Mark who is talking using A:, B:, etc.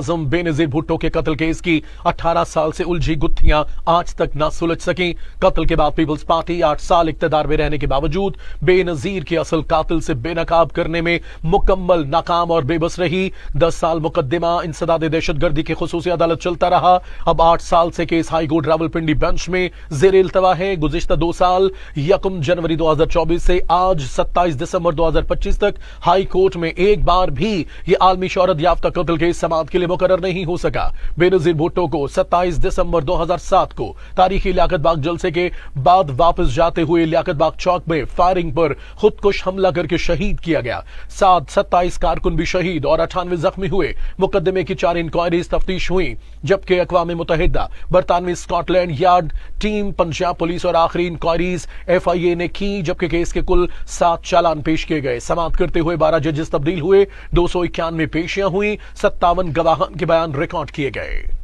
A: आजम बेनजीर भुट्टो के कत्ल केस की 18 साल से उलझी गुत्थियां आज तक न सुलझ सकी। कत्ल के बाद पीपल्स पार्टी 8 साल इक्तदार में रहने के बावजूद बेनजीर के असल कातिल से बेनकाब करने में मुकम्मल नाकाम और बेबस रही। 10 साल मुकदमा इंसदाद दहशतगर्दी की खुसूसी अदालत चलता रहा। अब 8 साल से केस हाईकोर्ट रावलपिंडी बेंच में जेर इल्तवा है। गुज़िश्ता 2 साल 1 जनवरी 2024 से आज 27 दिसंबर 2025 तक हाई कोर्ट में एक बार भी यह आलमी शोहरत याफ्ता कत्ल केस समाअत के लिए मुकर्रर नहीं हो सका। बेनजीर भुट्टो को 27 दिसंबर 2007 को तारीखी लियाकत बाग जलसे के बाद वापस जाते हुए लियाकत बाग चौक में फायरिंग पर खुदकुश हमला करके शहीद किया गया। 27 कारकुन भी शहीद और 98 जख्मी हुए। मुकदमे की 4 इंक्वायरीज तफ्तीश हुई, जबकि अक़वाम मुत्तहिदा, बरतानवी Scotland Yard team, Punjab police और आखिरी इंक्वायरीज FIA ने की, जबकि केस के कुल 7 चालान पेश किए गए। समाअत करते हुए 12 जजेस तब्दील हुए, 291 पेशियां हुई, 57 गवाहान के बयान रिकॉर्ड किए गए।